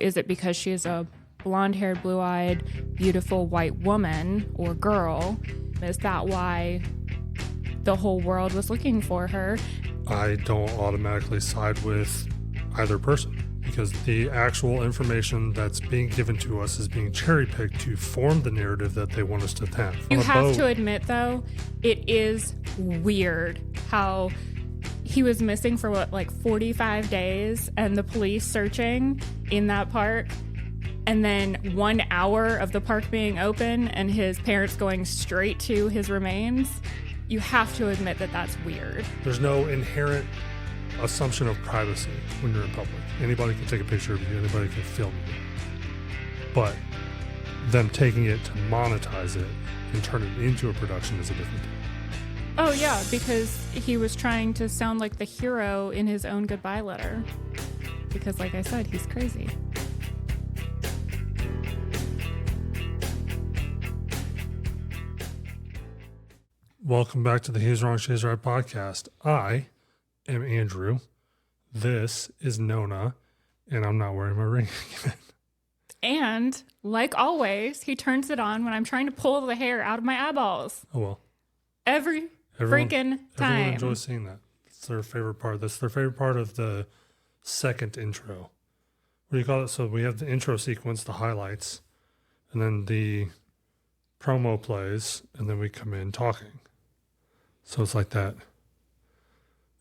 Is it because she's a blonde-haired, blue-eyed, beautiful white woman or girl? Is that why the whole world was looking for her? I don't automatically side with either person because the actual information that's being given to us is being cherry-picked to form the narrative that they want us to have. You have to admit, though, it is weird how he was missing for, 45 days, and the police searching in that park, and then 1 hour of the park being open and his parents going straight to his remains. You have to admit that that's weird. There's no inherent assumption of privacy when you're in public. Anybody can take a picture of you, anybody can film you. But them taking it to monetize it and turn it into a production is a different thing. Oh yeah, because he was trying to sound like the hero in his own goodbye letter. Because like I said, he's crazy. Welcome back to the He's Wrong, She's Right podcast. I am Andrew. This is Nona, and I'm not wearing my ring again. And, like always, he turns it on when I'm trying to pull the hair out of my eyeballs. Oh, well. Every freaking time. Everyone enjoys seeing that. It's their favorite part. That's their favorite part of the second intro. What do you call it? So we have the intro sequence, the highlights, and then the promo plays, and then we come in talking. So it's like that.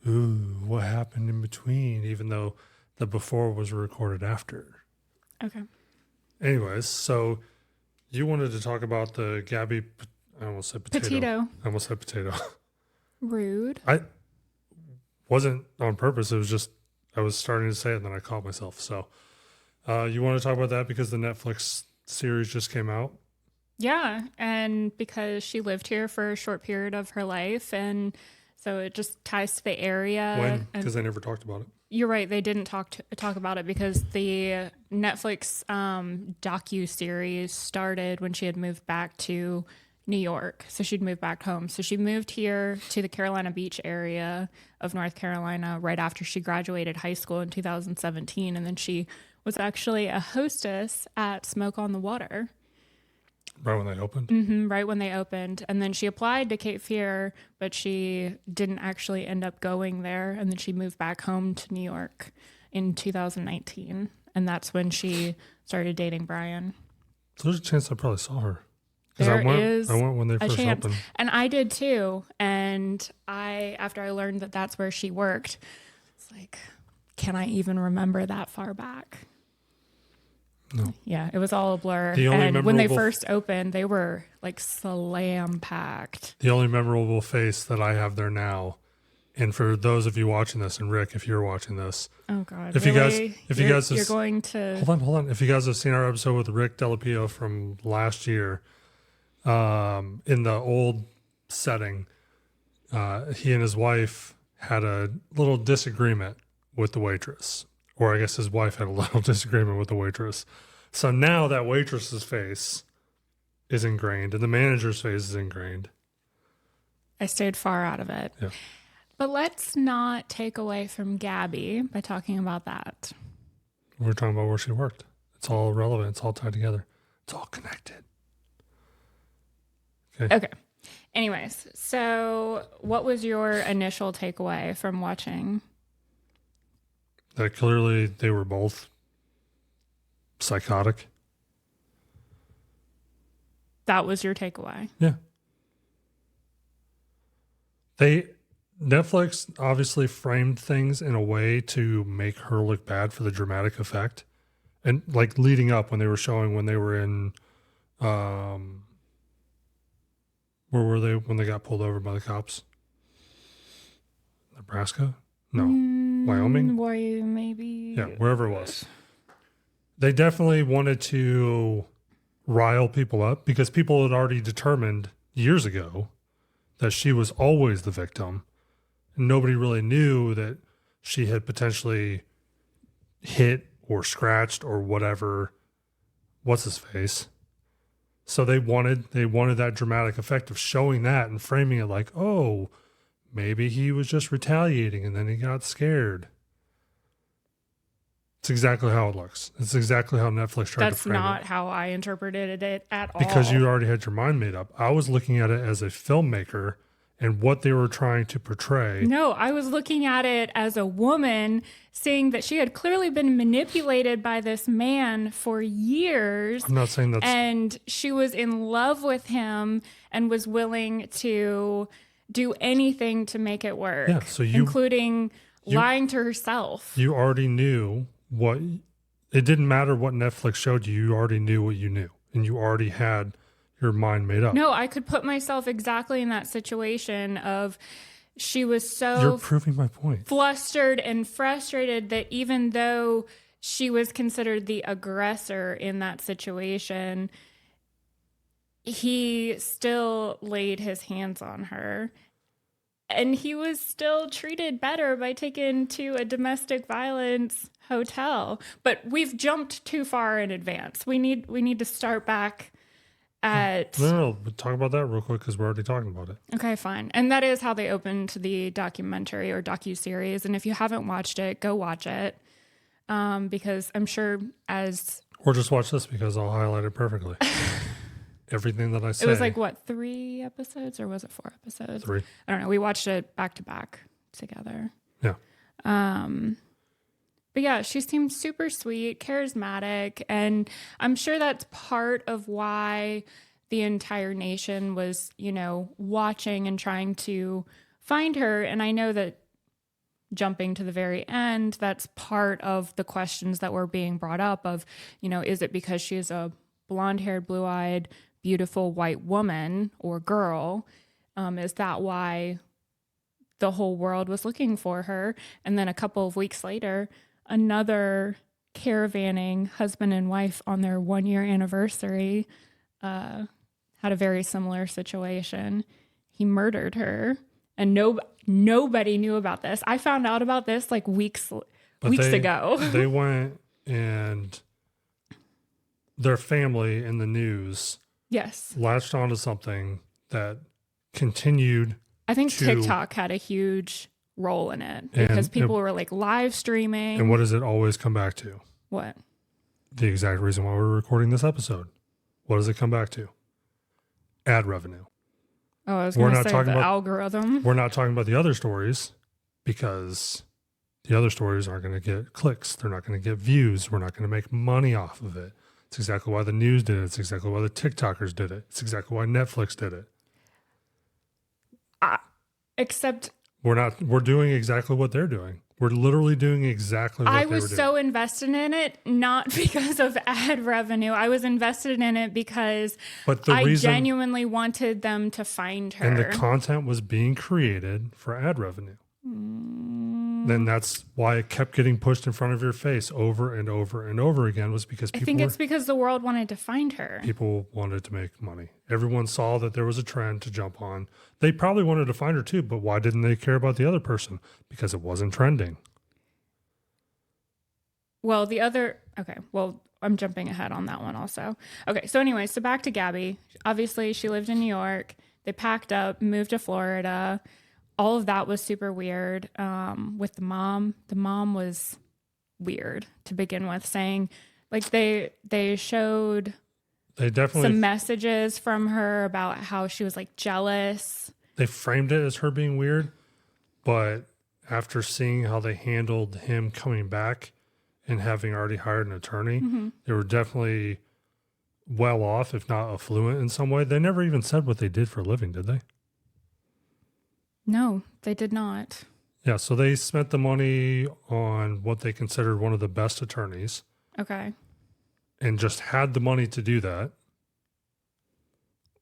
Ooh, what happened in between? Even though the before was recorded after. Okay. Anyways, so you wanted to talk about the Gabby, I almost said potato. Petito. I almost said potato. Rude. I wasn't on purpose. It was just, I was starting to say it and then I caught myself. So you want to talk about that because the Netflix series just came out? Yeah, and because she lived here for a short period of her life, and so it just ties to the area. When? Because they never talked about it. You're right. They didn't talk about it because the Netflix docuseries started when she had moved back to New York. So she'd moved back home. So she moved here to the Carolina Beach area of North Carolina right after she graduated high school in 2017. And then she was actually a hostess at Smoke on the Water. Right when they opened? Mm-hmm, right when they opened. And then she applied to Cape Fear, but she didn't actually end up going there. And then she moved back home to New York in 2019. And that's when she started dating Brian. So there's a chance I probably saw her. There I went when they first opened. And I did too. And after I learned that that's where she worked, it's like, can I even remember that far back? No. Yeah, it was all a blur. And when they first opened, they were like slam packed. The only memorable face that I have there now, and for those of you watching this, and Rick, if you're watching this, oh god, if really? you guys, you're going to hold on. If you guys have seen our episode with Rick Delapio from last year, in the old setting, he and his wife had a little disagreement with the waitress. Or I guess his wife had a little disagreement with the waitress. So now that waitress's face is ingrained and the manager's face is ingrained. I stayed far out of it. Yeah. But let's not take away from Gabby by talking about that. We're talking about where she worked. It's all relevant. It's all tied together. It's all connected. Okay. Anyways, so what was your initial takeaway from watching? That clearly they were both psychotic. That was your takeaway? Yeah. Netflix obviously framed things in a way to make her look bad for the dramatic effect. And like leading up when they were showing when they were in, where were they when they got pulled over by the cops? Nebraska? No. Wyoming? Maybe. Yeah, wherever it was. They definitely wanted to rile people up because people had already determined years ago that she was always the victim. And nobody really knew that she had potentially hit or scratched or whatever. What's his face? So they wanted that dramatic effect of showing that and framing it like, oh, maybe he was just retaliating and then he got scared. It's exactly how it looks. It's exactly how Netflix tried to That's frame not it. how I interpreted it at all. Because you already had your mind made up. I was looking at it as a filmmaker and what they were trying to portray. No, I was looking at it as a woman, seeing that she had clearly been manipulated by this man for years. I'm not saying that's... And she was in love with him and was willing to do anything to make it work. Yeah, so including lying to herself. You already knew what... It didn't matter what Netflix showed you. You already knew what you knew. And you already had your mind made up. No, I could put myself exactly in that situation of she was so... You're proving my point. Flustered and frustrated that even though she was considered the aggressor in that situation, he still laid his hands on her. And he was still treated better by taken to a domestic violence hotel. But we've jumped too far in advance. We need to start back at... No, but talk about that real quick because we're already talking about it. Okay, fine. And that is how they opened the documentary or docuseries. And if you haven't watched it, go watch it. Because I'm sure as... Or just watch this because I'll highlight it perfectly. Everything that I say. It was like, what, 3 episodes or was it 4 episodes? 3. I don't know. We watched it back to back together. Yeah. But yeah, she seemed super sweet, charismatic, and I'm sure that's part of why the entire nation was, watching and trying to find her. And I know that jumping to the very end, that's part of the questions that were being brought up of, is it because she's a blonde-haired, blue-eyed, beautiful white woman or girl? Is that why the whole world was looking for her? And then a couple of weeks later, another caravanning husband and wife on their 1-year anniversary had a very similar situation. He murdered her, and nobody knew about this. I found out about this like weeks ago. They went and their family in the news latched onto something that continued. I think TikTok had a huge role in it because people were like live streaming. And what does it always come back to? What? The exact reason why we're recording this episode. What does it come back to? Ad revenue. Oh, I was going to say the algorithm. We're not talking about the other stories because the other stories aren't going to get clicks. They're not going to get views. We're not going to make money off of it. It's exactly why the news did it. It's exactly why the TikTokers did it. It's exactly why Netflix did it. Except we're doing exactly what they're doing. We're literally doing exactly what they were doing. I was so invested in it, not because of ad revenue. I was invested in it because I genuinely wanted them to find her. And the content was being created for ad revenue. Then that's why it kept getting pushed in front of your face over and over and over again, was because I think it's because the world wanted to find her. People wanted to make money. Everyone saw that there was a trend to jump on. They probably wanted to find her too, but why didn't they care about the other person? Because it wasn't trending. Well, I'm jumping ahead on that one also. Okay, so anyway, so back to Gabby. Obviously, she lived in New York. They packed up, moved to Florida. All of that was super weird. With the mom was weird to begin with, saying like they showed some messages from her about how she was like jealous. They framed it as her being weird, but after seeing how they handled him coming back and having already hired an attorney, they were definitely well off, if not affluent in some way. They never even said what they did for a living, did they? No, they did not. Yeah, so they spent the money on what they considered one of the best attorneys. Okay. And just had the money to do that.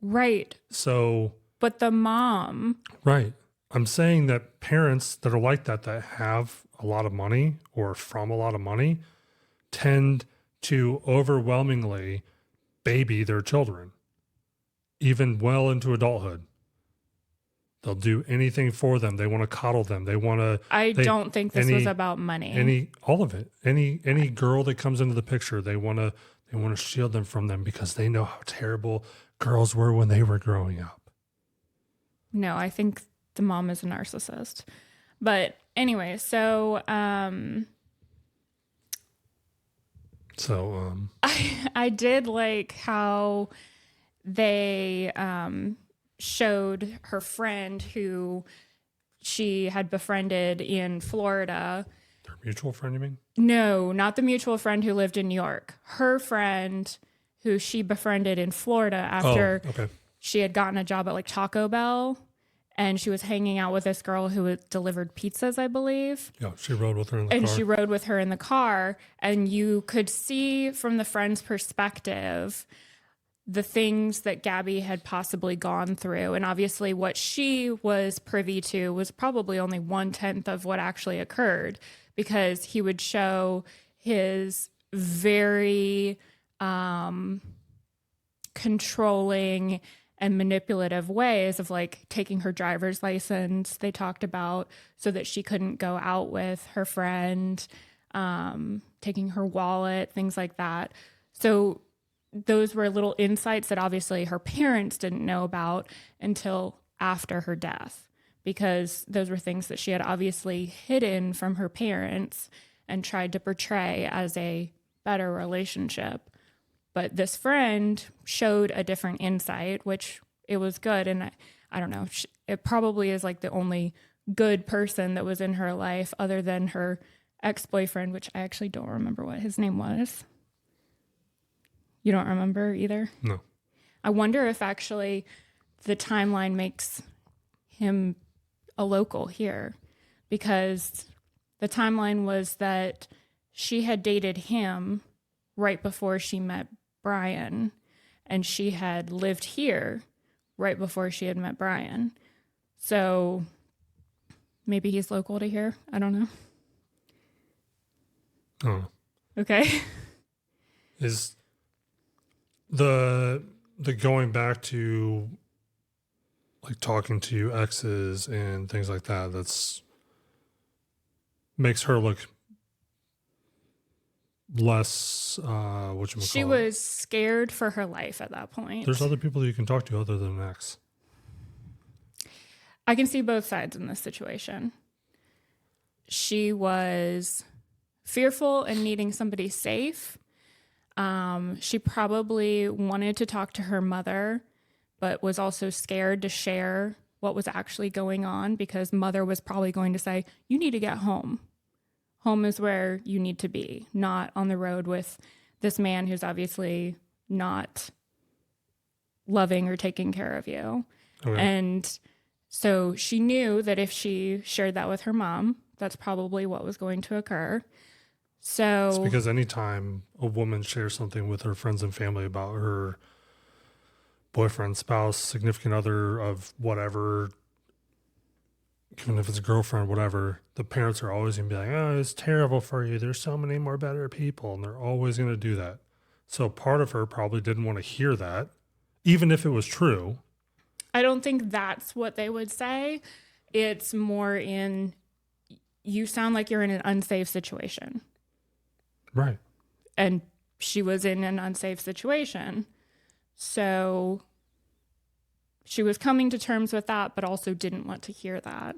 Right. So. But the mom. Right. I'm saying that parents that are like that have a lot of money or from a lot of money, tend to overwhelmingly baby their children, even well into adulthood. They'll do anything for them. They want to coddle them. I don't think this was about money. All of it. Any girl that comes into the picture, they want to shield them from them because they know how terrible girls were when they were growing up. No, I think the mom is a narcissist. But anyway, so So, I did like how they showed her friend who she had befriended in Florida. their mutual friend, you mean? No, not the mutual friend who lived in New York. Her friend who she befriended in Florida after Okay. she had gotten a job at like Taco Bell, and she was hanging out with this girl who had delivered pizzas, I believe. Yeah, she rode with her in the And car. she rode with her in the car, and you could see from the friend's perspective the things that Gabby had possibly gone through. And obviously what she was privy to was probably only 1/10 of what actually occurred, because he would show his very controlling and manipulative ways of like taking her driver's license, they talked about, so that she couldn't go out with her friend, taking her wallet, things like that. So those were little insights that obviously her parents didn't know about until after her death, because those were things that she had obviously hidden from her parents and tried to portray as a better relationship. But this friend showed a different insight, which it was good. And I don't know, it probably is like the only good person that was in her life other than her ex-boyfriend, which I actually don't remember what his name was. You don't remember either? No. I wonder if actually the timeline makes him a local here, because the timeline was that she had dated him right before she met Brian, and she had lived here right before she had met Brian. So maybe he's local to here. I don't know. Oh. Okay. Is the going back to like talking to exes and things like that, that's makes her look less whatchamacallit. She was scared for her life at that point. There's other people you can talk to other than an ex. I can see both sides in this situation. She was fearful and needing somebody safe. She probably wanted to talk to her mother, but was also scared to share what was actually going on, because mother was probably going to say, you need to get home. Home is where you need to be, not on the road with this man who's obviously not loving or taking care of you. Okay. And so she knew that if she shared that with her mom, that's probably what was going to occur. So It's because anytime a woman shares something with her friends and family about her boyfriend, spouse, significant other of whatever, even if it's a girlfriend, whatever, the parents are always going to be like, oh, it's terrible for you. There's so many more better people. And they're always going to do that. So part of her probably didn't want to hear that, even if it was true. I don't think that's what they would say. It's more in, you sound like you're in an unsafe situation. Right. And she was in an unsafe situation. So she was coming to terms with that, but also didn't want to hear that,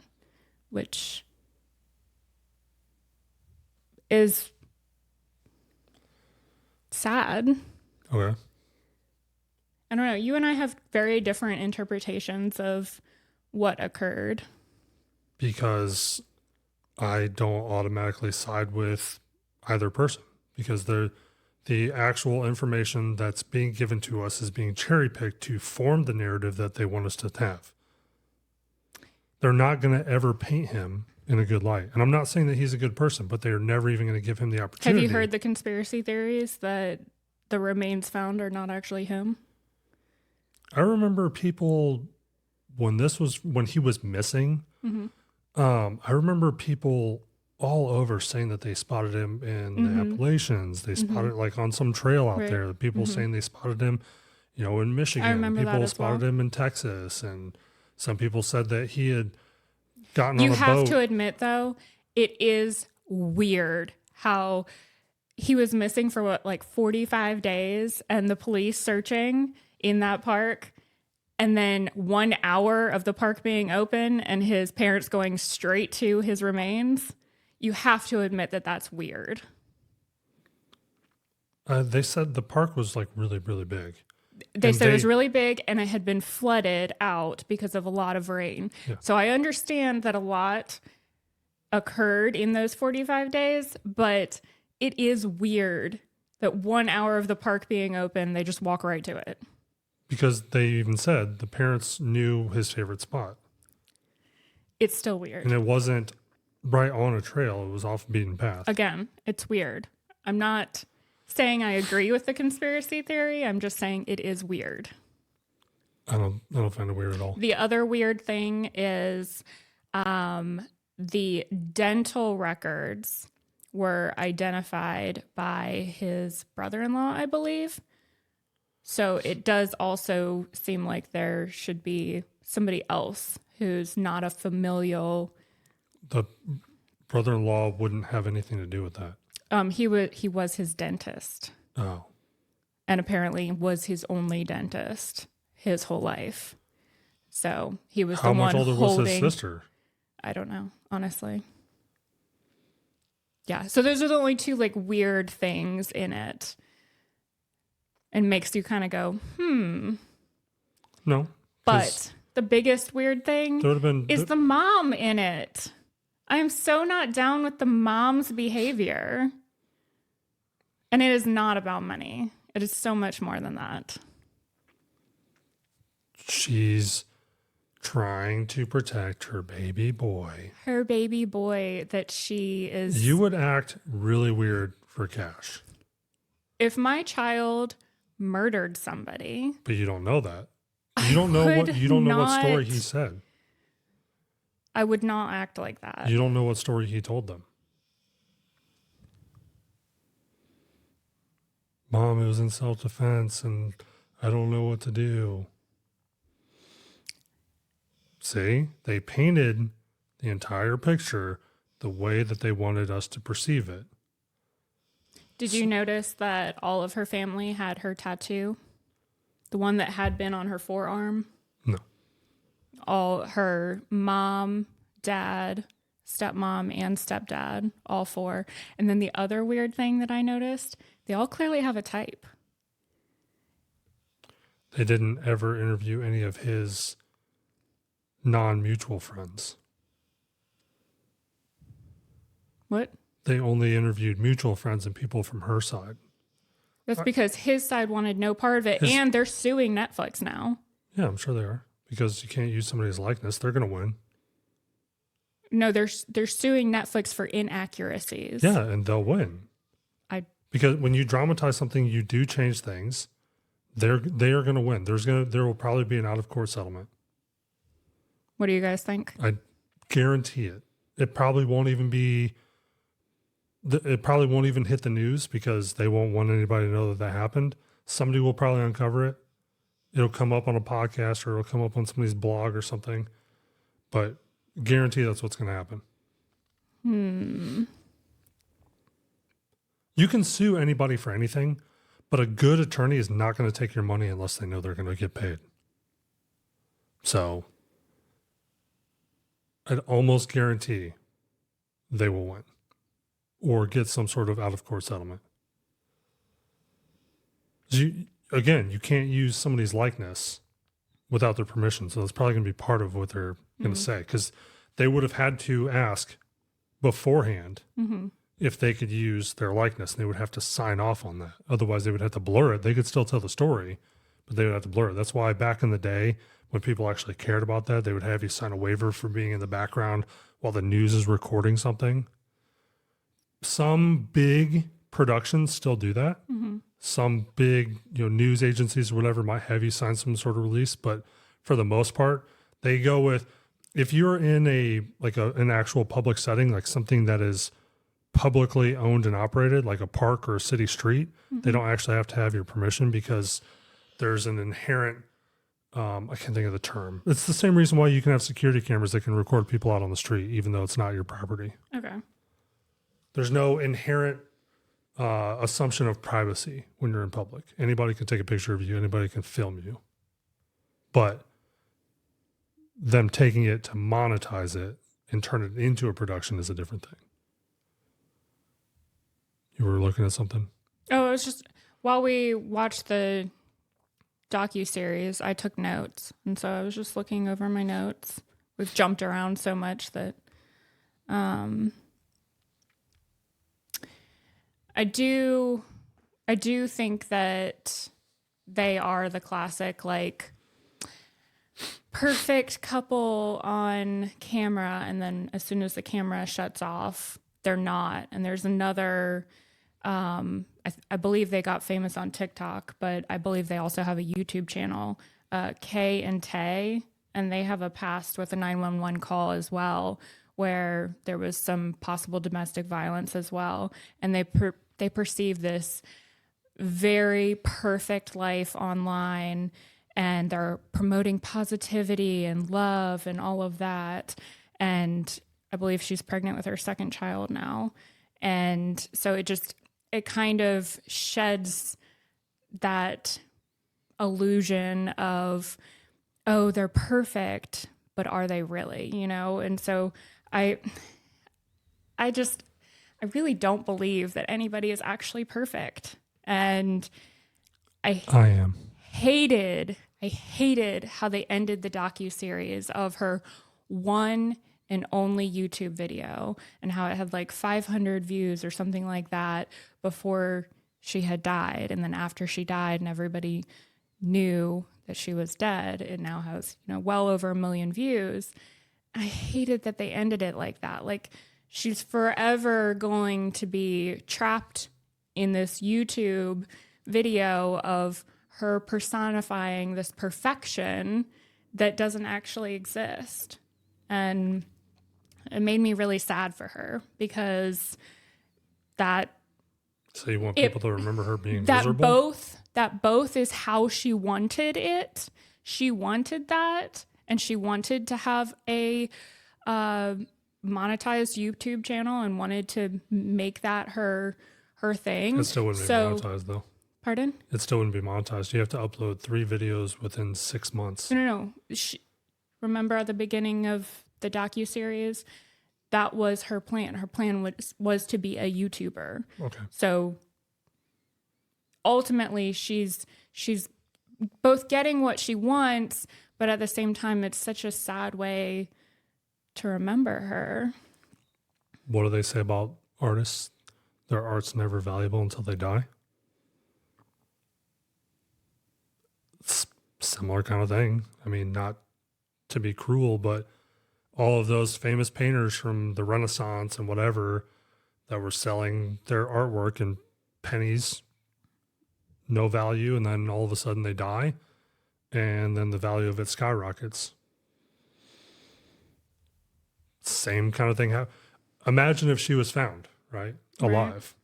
which is sad. Okay. I don't know. You and I have very different interpretations of what occurred. Because I don't automatically side with either person, because the actual information that's being given to us is being cherry picked to form the narrative that they want us to have. They're not going to ever paint him in a good light. And I'm not saying that he's a good person, but they're never even going to give him the opportunity. Have you heard the conspiracy theories that the remains found are not actually him? I remember people when he was missing. Mm-hmm. I remember people all over saying that they spotted him in the Appalachians. They spotted like on some trail out there. People saying they spotted him, in Michigan. I remember People that as spotted well. him in Texas, and some people said that he had gotten on You a have boat. to admit, though, it is weird how he was missing for what, like 45 days, and the police searching in that park. And then 1 hour of the park being open and his parents going straight to his remains. You have to admit that that's weird. They said the park was like really, really big. They said it was really big and it had been flooded out because of a lot of rain. Yeah. So I understand that a lot occurred in those 45 days, but it is weird that 1 hour of the park being open, they just walk right to it. Because they even said the parents knew his favorite spot. It's still weird. And it wasn't right on a trail. It was off the beaten path. Again, it's weird. I'm not saying I agree with the conspiracy theory. I'm just saying it is weird. I don't find it weird at all. The other weird thing is the dental records were identified by his brother-in-law, I believe. So it does also seem like there should be somebody else who's not a familial. The brother-in-law wouldn't have anything to do with that. He was his dentist. Oh. And apparently was his only dentist his whole life. So he was the one holding. How much older was his sister? I don't know, honestly. Yeah, so those are the only two like weird things in it. And makes you kind of go, No. But the biggest weird thing is the mom in it. I am so not down with the mom's behavior. And it is not about money. It is so much more than that. She's trying to protect her baby boy. Her baby boy that she is. You would act really weird for cash. If my child murdered somebody. But you don't know that. You don't know what story he said. I would not act like that. You don't know what story he told them. Mom, it was in self-defense and I don't know what to do. See, they painted the entire picture the way that they wanted us to perceive it. Did you notice that all of her family had her tattoo? The one that had been on her forearm? No. All her mom, dad, stepmom, and stepdad, all four. And then the other weird thing that I noticed, they all clearly have a type. They didn't ever interview any of his non-mutual friends. What? They only interviewed mutual friends and people from her side. That's because his side wanted no part of it, and they're suing Netflix now. Yeah, I'm sure they are. Because you can't use somebody's likeness. They're going to win. No, they're suing Netflix for inaccuracies. Yeah, and they'll win. Because when you dramatize something, you do change things. They are going to win. There will probably be an out-of-court settlement. What do you guys think? I guarantee it. It probably won't even be... It probably won't even hit the news because they won't want anybody to know that happened. Somebody will probably uncover it. It'll come up on a podcast or it'll come up on somebody's blog or something. But guarantee that's what's going to happen. You can sue anybody for anything, but a good attorney is not going to take your money unless they know they're going to get paid. So I'd almost guarantee they will win. Or get some sort of out-of-court settlement. You can't use somebody's likeness without their permission. So that's probably going to be part of what they're going to say. Because they would have had to ask beforehand if they could use their likeness. And they would have to sign off on that. Otherwise, they would have to blur it. They could still tell the story, but they would have to blur it. That's why back in the day, when people actually cared about that, they would have you sign a waiver for being in the background while the news is recording something. Some big productions still do that. Some big, news agencies or whatever might have you sign some sort of release, but for the most part, they go with if you're in an actual public setting, like something that is publicly owned and operated, like a park or a city street, they don't actually have to have your permission because there's an inherent I can't think of the term. It's the same reason why you can have security cameras that can record people out on the street, even though it's not your property. Okay. There's no inherent assumption of privacy when you're in public. Anybody can take a picture of you. Anybody can film you. But them taking it to monetize it and turn it into a production is a different thing. You were looking at something? Oh, I was just while we watched the docuseries, I took notes. And so I was just looking over my notes. We've jumped around so much that I do think that they are the classic, like, perfect couple on camera, and then as soon as the camera shuts off, they're not. And there's another, I believe they got famous on TikTok, but I believe they also have a YouTube channel, Kay and Tay, and they have a past with a 911 call as well, where there was some possible domestic violence as well, and they perceive this very perfect life online, and they're promoting positivity and love and all of that. And I believe she's pregnant with her second child now. And so it kind of sheds that illusion of, oh, they're perfect, but are they really, you know? And so I really don't believe that anybody is actually perfect. And I am. I hated how they ended the docuseries of her one and only YouTube video, and how it had like 500 views or something like that before she had died. And then after she died and everybody knew that she was dead, it now has, you know, well over 1 million views. I hated that they ended it like that. Like, she's forever going to be trapped in this YouTube video of her personifying this perfection that doesn't actually exist. And it made me really sad for her, because that... So you want people to remember her being miserable? That both is how she wanted it. She wanted that, and she wanted to have a monetized YouTube channel and wanted to make that her thing. It still wouldn't be monetized, though. Pardon? It still wouldn't be monetized. You have to upload 3 videos within 6 months. No. Remember at the beginning of the docuseries, that was her plan. Her plan was to be a YouTuber. Okay. So ultimately, she's both getting what she wants, but at the same time, it's such a sad way to remember her. What do they say about artists? Their art's never valuable until they die. It's similar kind of thing. I mean, not to be cruel, but all of those famous painters from the Renaissance and whatever that were selling their artwork in pennies, no value, and then all of a sudden they die, and then the value of it skyrockets. Same kind of thing. Imagine if she was found, right? Alive.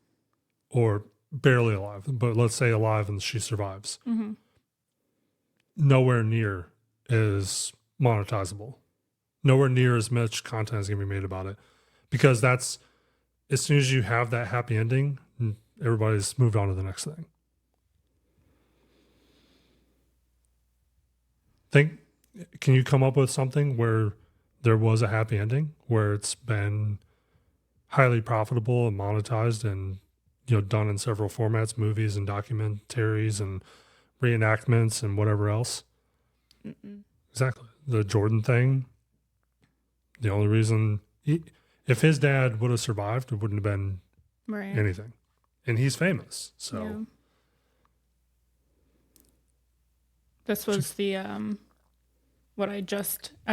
Or barely alive, but let's say alive and she survives. Mm-hmm. Nowhere near is monetizable. Nowhere near as much content is going to be made about it, because that's, as soon as you have that happy ending, everybody's moved on to the next thing. Can you come up with something where there was a happy ending, where it's been highly profitable and monetized and, you know, done in several formats, movies and documentaries and reenactments and whatever else? Mm-mm. Exactly. The Jordan thing. The only reason, if his dad would have survived, it wouldn't have been anything. And he's famous. So yeah. This was the what I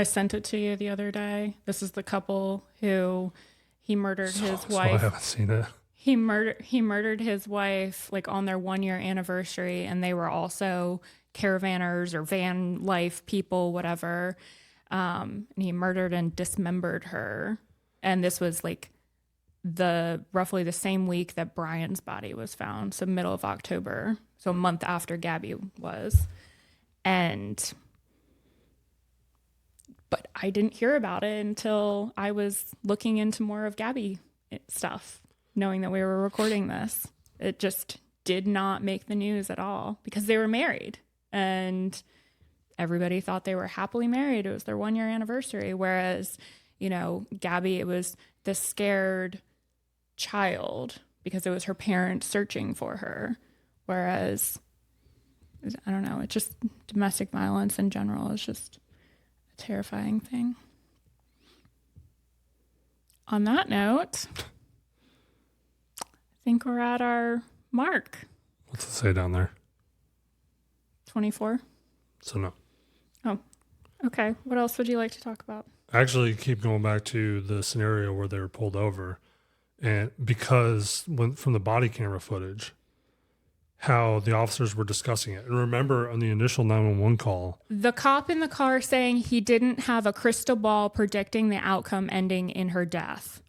sent it to you the other day. This is the couple who he murdered his wife. I haven't seen it. He murdered his wife like on their 1-year anniversary, and they were also caravanners or van life people, whatever. And he murdered and dismembered her. And this was like roughly the same week that Brian's body was found. So middle of October. So a month after Gabby was. But I didn't hear about it until I was looking into more of Gabby stuff, knowing that we were recording this. It just did not make the news at all, because they were married and everybody thought they were happily married. It was their 1-year anniversary. Whereas, you know, Gabby, it was the scared child because it was her parents searching for her. Whereas, I don't know, it's just domestic violence in general is just a terrifying thing. On that note, I think we're at our mark. What's it say down there? 24. So no. Oh, okay. What else would you like to talk about? Actually, keep going back to the scenario where they were pulled over, and because from the body camera footage, how the officers were discussing it. And remember on the initial 911 call, the cop in the car saying he didn't have a crystal ball predicting the outcome ending in her death.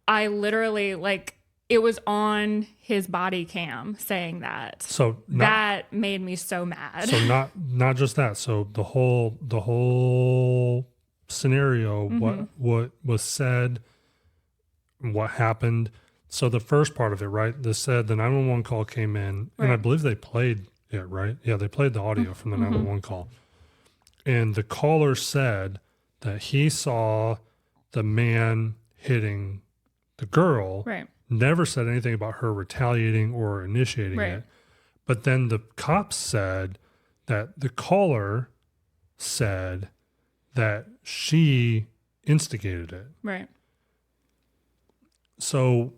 I literally, like, it was on his body cam saying that. So that made me so mad. So not just that. So the whole scenario, what was said, what happened. So the first part of it, right? They said the 911 call came in, and I believe they played it, right? Yeah, they played the audio from the 911 call. And the caller said that he saw the man hitting the girl. Right. Never said anything about her retaliating or initiating it. But then the cops said that the caller said that she instigated it. Right. So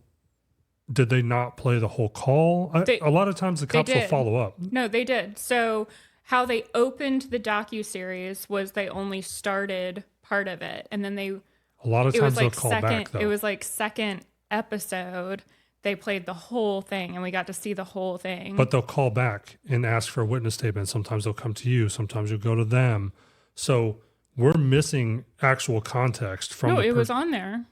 did they not play the whole call? A lot of times the cops will follow up. No, they did. So how they opened the docuseries was they only started part of it. And then a lot of times they'll call back, though. It was like second episode. They played the whole thing and we got to see the whole thing. But they'll call back and ask for a witness statement. Sometimes they'll come to you. Sometimes you'll go to them. So we're missing actual context from No, it was on there.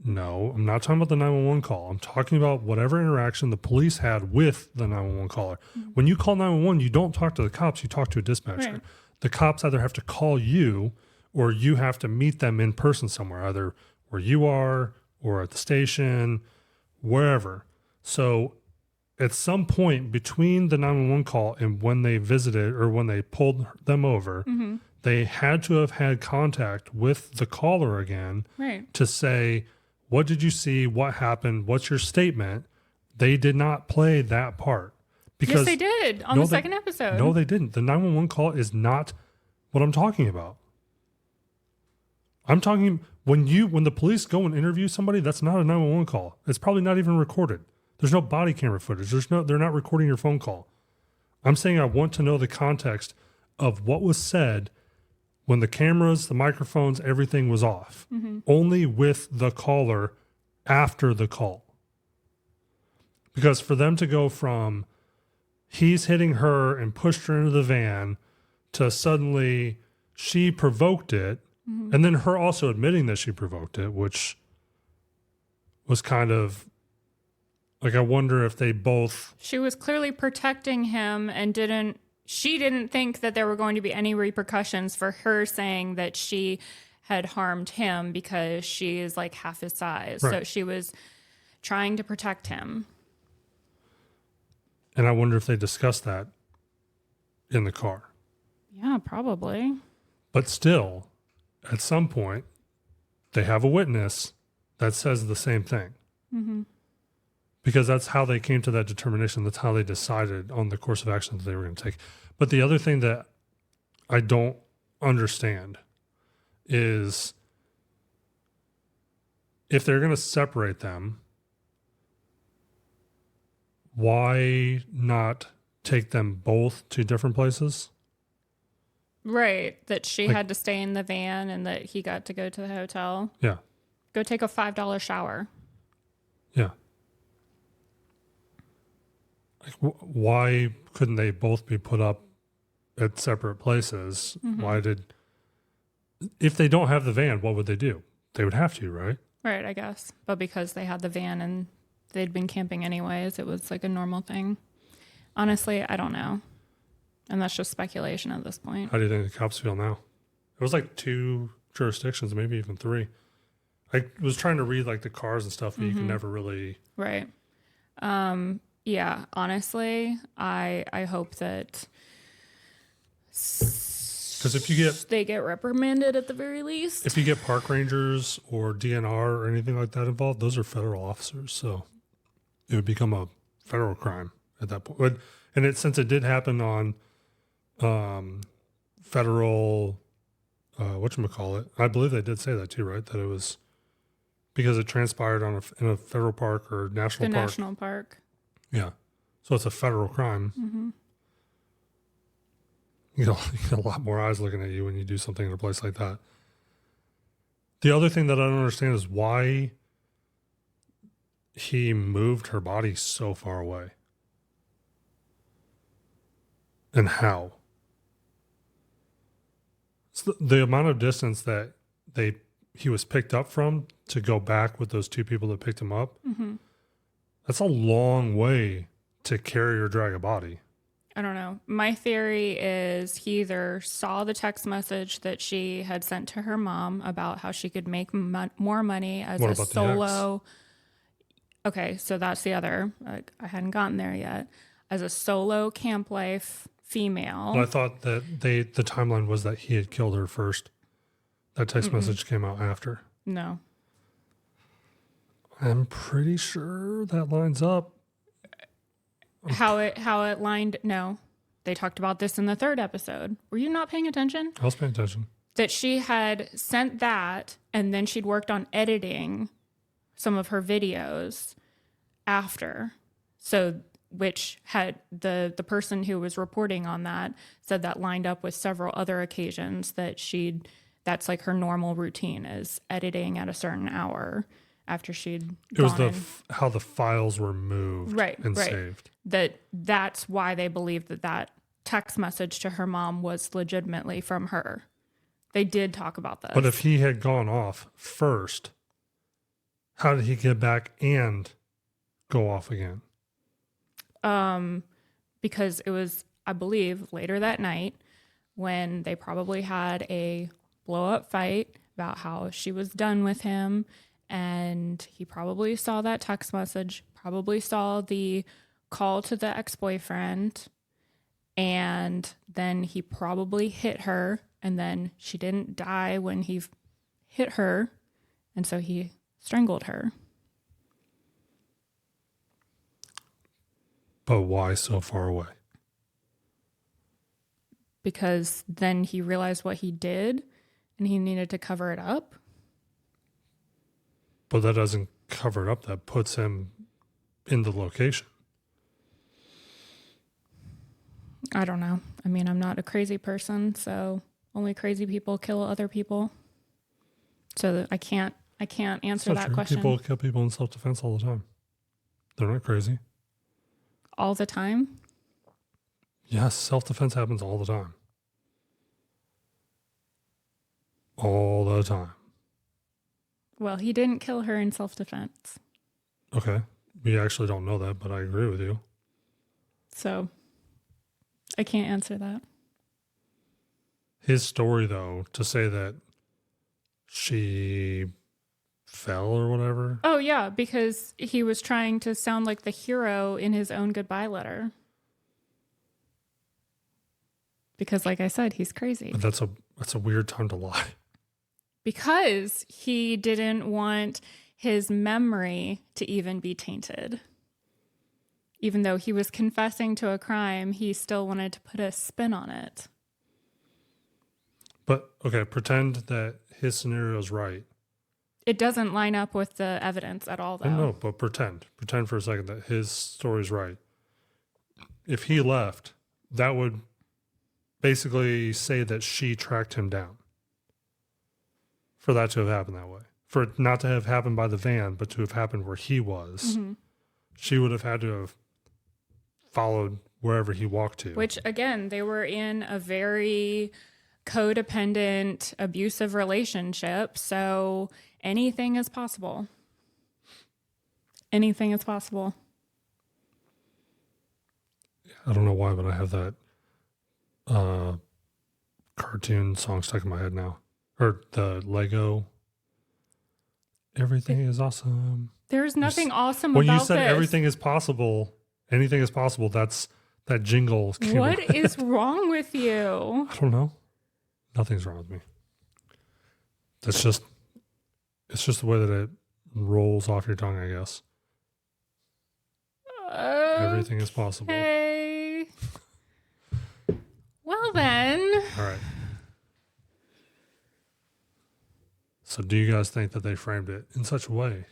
No, I'm not talking about the 911 call. I'm talking about whatever interaction the police had with the 911 caller. When you call 911, you don't talk to the cops, you talk to a dispatcher. Right. The cops either have to call you or you have to meet them in person somewhere, either where you are or at the station, wherever. So at some point between the 911 call and when they visited or when they pulled them over, they had to have had contact with the caller again to say, what did you see? What happened? What's your statement? They did not play that part. Yes, they did on the second episode. No, they didn't. The 911 call is not what I'm talking about. I'm talking when the police go and interview somebody, that's not a 911 call. It's probably not even recorded. There's no body camera footage. They're not recording your phone call. I'm saying I want to know the context of what was said when the cameras, the microphones, everything was off, only with the caller after the call. Because for them to go from he's hitting her and pushed her into the van to suddenly she provoked it, and then her also admitting that she provoked it, which was kind of like, I wonder if they both... She was clearly protecting him and she didn't think that there were going to be any repercussions for her saying that she had harmed him because she is like half his size. Right. So she was trying to protect him. And I wonder if they discussed that in the car. Yeah, probably. But still, at some point, they have a witness that says the same thing. Because that's how they came to that determination. That's how they decided on the course of action that they were going to take. But the other thing that I don't understand is if they're going to separate them, why not take them both to different places? Right. That she had to stay in the van and that he got to go to the hotel. Yeah. Go take a $5 shower. Yeah. Why couldn't they both be put up at separate places? If they don't have the van, what would they do? They would have to, right? Right, I guess. But because they had the van and they'd been camping anyways, it was like a normal thing. Honestly, I don't know. And that's just speculation at this point. How do you think the cops feel now? It was like 2 jurisdictions, maybe even 3. I was trying to read like the cars and stuff, but you can never really... Right. Yeah, honestly, I hope that because if you they get reprimanded at the very least. If you get park rangers or DNR or anything like that involved, those are federal officers, so it would become a federal crime at that point. But And since it did happen on federal, whatchamacallit, I believe they did say that too, right? That it was because it transpired in a federal park or national park. National park. Yeah. So it's a federal crime. Mm-hmm. You get a lot more eyes looking at you when you do something in a place like that. The other thing that I don't understand is why he moved her body so far away. And how. It's the amount of distance that he was picked up from to go back with those two people that picked him up. Mm-hmm. That's a long way to carry or drag a body. I don't know. My theory is he either saw the text message that she had sent to her mom about how she could make more money as What a about the solo. Okay, so that's the other. I hadn't gotten there yet. As a solo camp life female. But I thought that the timeline was that he had killed her first. That text message came out after. No. I'm pretty sure that lines up. How it lined. No, they talked about this in the 3rd episode. Were you not paying attention? I was paying attention. That she had sent that, and then she'd worked on editing some of her videos after. So, which had the person who was reporting on that said that lined up with several other occasions that that's like her normal routine is editing at a certain hour after she'd It was how the files were moved and saved. That's why they believed that text message to her mom was legitimately from her. They did talk about this. But if he had gone off first, how did he get back and go off again? Because it was, I believe, later that night when they probably had a blow-up fight about how she was done with him. And he probably saw that text message, probably saw the call to the ex-boyfriend, and then he probably hit her, and then she didn't die when he hit her, and so he strangled her. But why so far away? Because then he realized what he did, and he needed to cover it up. But that doesn't cover it up. That puts him in the location. I don't know. I mean, I'm not a crazy person, so only crazy people kill other people. So I can't answer that question. People kill people in self-defense all the time. They're not crazy. All the time? Yes, self-defense happens all the time. All the time. Well, he didn't kill her in self-defense. Okay. We actually don't know that, but I agree with you. So I can't answer that. His story, though, to say that she fell or whatever. Oh, yeah, because he was trying to sound like the hero in his own goodbye letter. Because, like I said, he's crazy. But that's a weird time to lie. Because he didn't want his memory to even be tainted. Even though he was confessing to a crime, he still wanted to put a spin on it. But, okay, pretend that his scenario is right. It doesn't line up with the evidence at all, though. No, but pretend. Pretend for a second that his story's right. If he left, that would basically say that she tracked him down. For that to have happened that way. For it not to have happened by the van, but to have happened where he was. Mm-hmm. She would have had to have followed wherever he walked to. Which, again, they were in a very codependent, abusive relationship. So anything is possible. Anything is possible. I don't know why, but I have that cartoon song stuck in my head now. Or the Lego. Everything is awesome. There's nothing awesome about this. When you said everything is possible, anything is possible, that's that jingle. What is wrong with you? I don't know. Nothing's wrong with me. It's just the way that it rolls off your tongue, I guess. Everything is possible. Hey. Well, then. All right. So do you guys think that they framed it in such a way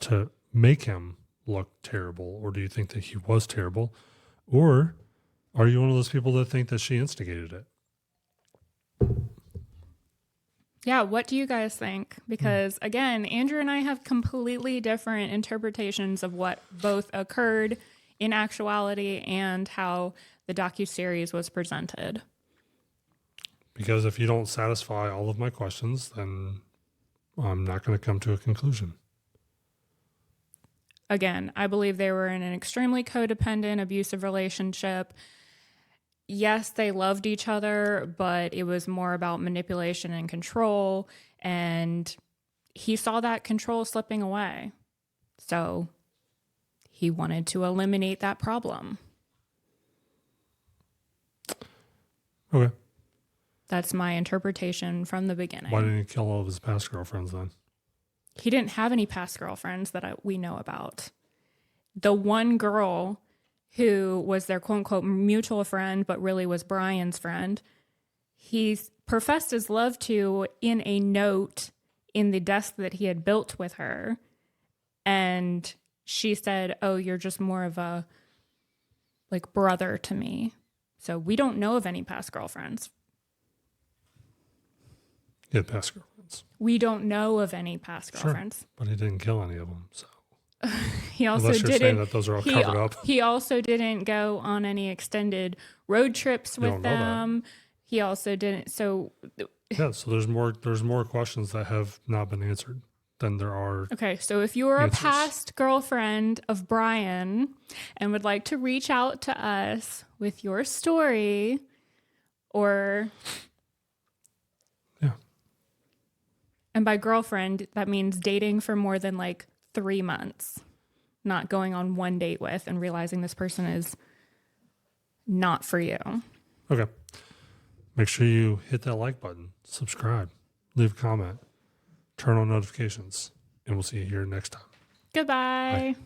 to make him look terrible? Or do you think that he was terrible? Or are you one of those people that think that she instigated it? Yeah, what do you guys think? Because again, Andrew and I have completely different interpretations of what both occurred in actuality and how the docuseries was presented. Because if you don't satisfy all of my questions, then I'm not going to come to a conclusion. Again, I believe they were in an extremely codependent, abusive relationship. Yes, they loved each other, but it was more about manipulation and control. And he saw that control slipping away. So he wanted to eliminate that problem. Okay. That's my interpretation from the beginning. Why didn't he kill all of his past girlfriends then? He didn't have any past girlfriends that we know about. The one girl who was their quote unquote mutual friend, but really was Brian's friend, he professed his love to in a note in the desk that he had built with her. And she said, "Oh, you're just more of a like brother to me." So we don't know of any past girlfriends. He had past girlfriends. We don't know of any past girlfriends. Sure, but he didn't kill any of them. So he also unless you're didn't. saying that those are all covered up. He also didn't go on any extended road trips with don't know that. them. He also didn't. So Yeah, so there's more questions that have not been answered than there are. okay, so if you were answers. a past girlfriend of Brian and would like to reach out to us with your story, or Yeah. and by girlfriend that means dating for more than like 3 months, not going on one date with and realizing this person is not for you. Okay. Make sure you hit that like button, subscribe, leave a comment, turn on notifications, and we'll see you here next time. Goodbye. Bye.